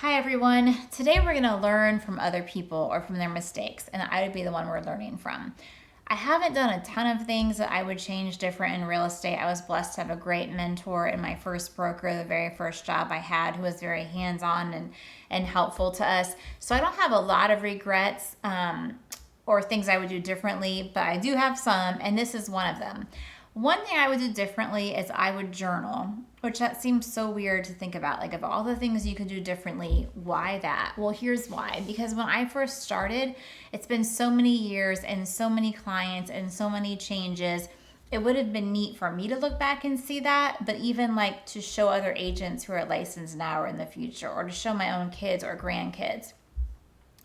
Hi everyone. Today we're going to learn from other people or from their mistakes, and I would be the one we're learning from. I haven't done a ton of things that I would change different in real estate. I was blessed to have a great mentor in my first broker, the very first job I had, who was very hands-on and helpful to us. So I don't have a lot of regrets or things I would do differently, but I do have some, and this is one of them. One thing I would do differently is I would journal, which that seems so weird to think about. Like, of all the things you could do differently, why that? Well, here's why. Because when I first started, it's been so many years and so many clients and so many changes. It would have been neat for me to look back and see that, but even like to show other agents who are licensed now or in the future, or to show my own kids or grandkids.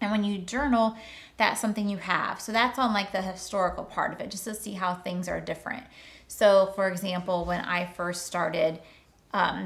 And when you journal, that's something you have. So that's on like the historical part of it, just to see how things are different. So for example, when I first started,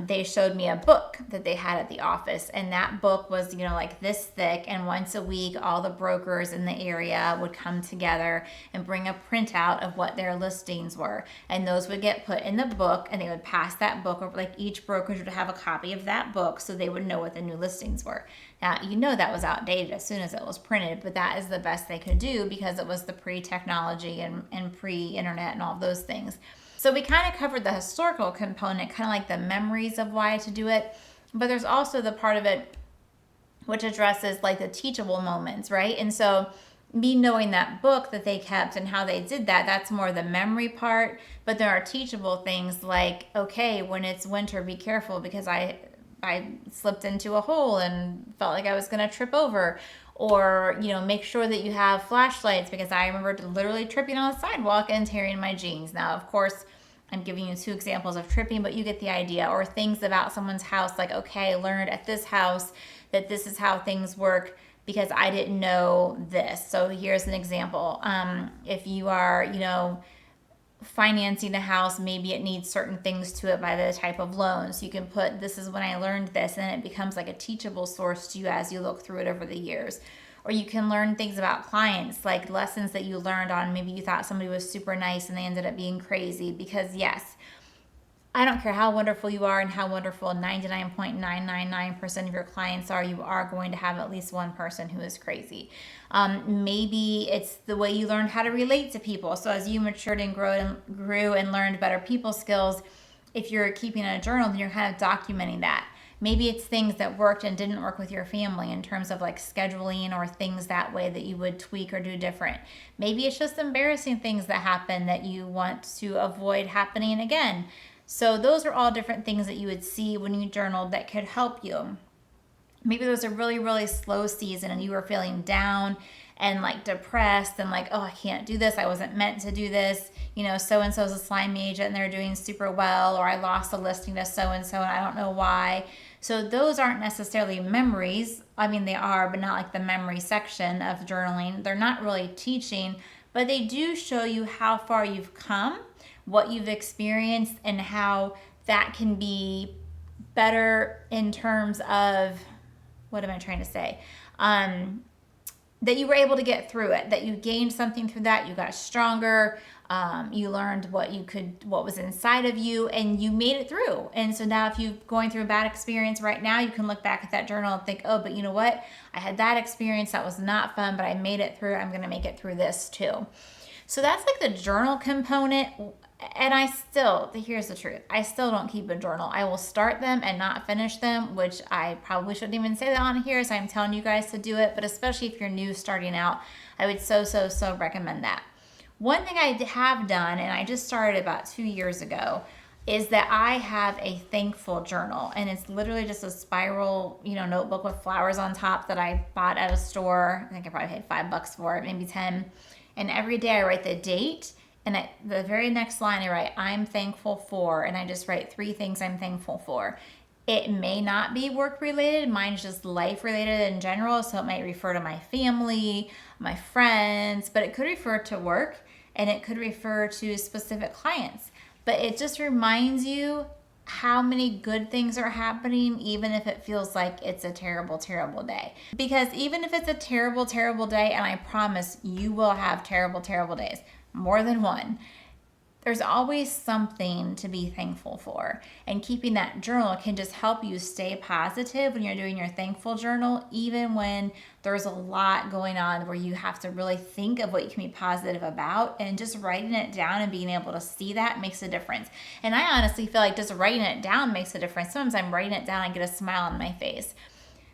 they showed me a book that they had at the office, and that book was, like this thick, and once a week, all the brokers in the area would come together and bring a printout of what their listings were, and those would get put in the book, and they would pass that book over. Like, each brokerage would have a copy of that book, so they would know what the new listings were. Now, that was outdated as soon as it was printed, but that is the best they could do because it was the pre-technology and pre-internet and all those things. So we kind of covered the historical component, kind of like the memories of why to do it. But there's also the part of it which addresses like the teachable moments, right? And so me knowing that book that they kept and how they did that, that's more the memory part. But there are teachable things like, okay, when it's winter, be careful because I slipped into a hole and felt like I was going to trip over. Or, make sure that you have flashlights because I remember literally tripping on the sidewalk and tearing my jeans. Now, of course, I'm giving you two examples of tripping, but you get the idea. Or things about someone's house, like, okay, I learned at this house that this is how things work because I didn't know this. So here's an example. If you are, financing a house, maybe it needs certain things to it by the type of loan. So you can put, this is when I learned this, and it becomes like a teachable source to you as you look through it over the years. Or you can learn things about clients, like lessons that you learned on, maybe you thought somebody was super nice and they ended up being crazy. Because yes, I don't care how wonderful you are and how wonderful 99.999% of your clients are, you are going to have at least one person who is crazy. Maybe it's the way you learned how to relate to people. So as you matured and grew and learned better people skills, if you're keeping a journal, then you're kind of documenting that. Maybe it's things that worked and didn't work with your family in terms of like scheduling or things that way that you would tweak or do different. Maybe it's just embarrassing things that happen that you want to avoid happening again. So those are all different things that you would see when you journaled that could help you. Maybe there was a really, really slow season and you were feeling down and like depressed and like, oh, I can't do this. I wasn't meant to do this. So-and-so is a slimy agent and they're doing super well, or I lost a listing to so-and-so and I don't know why. So those aren't necessarily memories. I mean, they are, but not like the memory section of journaling. They're not really teaching, but they do show you how far you've come, what you've experienced, and how that can be better in terms of, what am I trying to say? That you were able to get through it, that you gained something through that, you got stronger, you learned what was inside of you, and you made it through. And so now if you're going through a bad experience right now, you can look back at that journal and think, oh, but you know what? I had that experience, that was not fun, but I made it through. I'm gonna make it through this too. So that's like the journal component. And here's the truth, I still don't keep a journal. I will start them and not finish them, which I probably shouldn't even say that on here, so I'm telling you guys to do it. But especially if you're new starting out, I would so recommend that. One thing I have done, and I just started about 2 years ago, is that I have a thankful journal. And it's literally just a spiral, notebook with flowers on top that I bought at a store. I think I probably paid $5 for it, maybe 10. And every day I write the date, and at the very next line I write, I'm thankful for, and I just write 3 things I'm thankful for. It may not be work related, mine's just life related in general, so it might refer to my family, my friends, but it could refer to work, and it could refer to specific clients. But it just reminds you how many good things are happening, even if it feels like it's a terrible, terrible day. Because even if it's a terrible, terrible day, and I promise you will have terrible, terrible days, more than one, there's always something to be thankful for. And keeping that journal can just help you stay positive when you're doing your thankful journal, even when there's a lot going on where you have to really think of what you can be positive about. And just writing it down and being able to see that makes a difference. And I honestly feel like just writing it down makes a difference. Sometimes I'm writing it down and I get a smile on my face.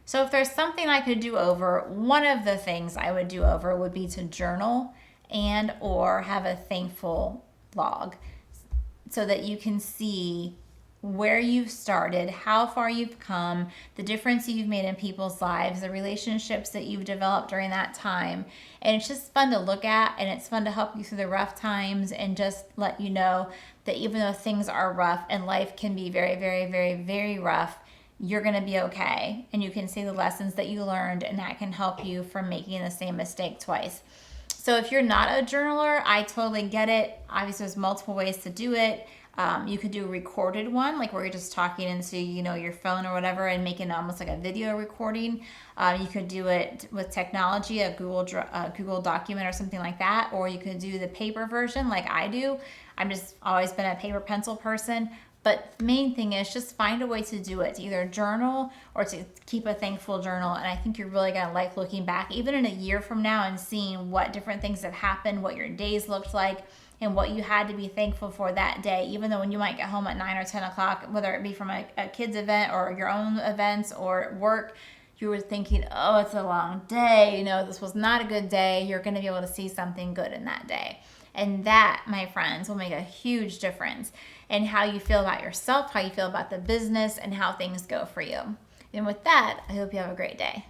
So if there's something I could do over, one of the things I would do over would be to journal and or have a thankful log so that you can see where you've started, how far you've come, the difference you've made in people's lives, the relationships that you've developed during that time. And it's just fun to look at, and it's fun to help you through the rough times and just let you know that even though things are rough and life can be very, very, very, very rough, you're going to be okay. And you can see the lessons that you learned, and that can help you from making the same mistake twice. So if you're not a journaler, I totally get it. Obviously, there's multiple ways to do it. You could do a recorded one, like where you're just talking into, your phone or whatever and making almost like a video recording. You could do it with technology, a Google document or something like that. Or you could do the paper version like I do. I've just always been a paper pencil person. But the main thing is just find a way to do it, to either journal or to keep a thankful journal. And I think you're really going to like looking back, even in a year from now, and seeing what different things have happened, what your days looked like, and what you had to be thankful for that day. Even though when you might get home at 9 or 10 o'clock, whether it be from a kid's event or your own events or work, you were thinking, oh, it's a long day. This was not a good day. You're going to be able to see something good in that day. And that, my friends, will make a huge difference in how you feel about yourself, how you feel about the business, and how things go for you. And with that, I hope you have a great day.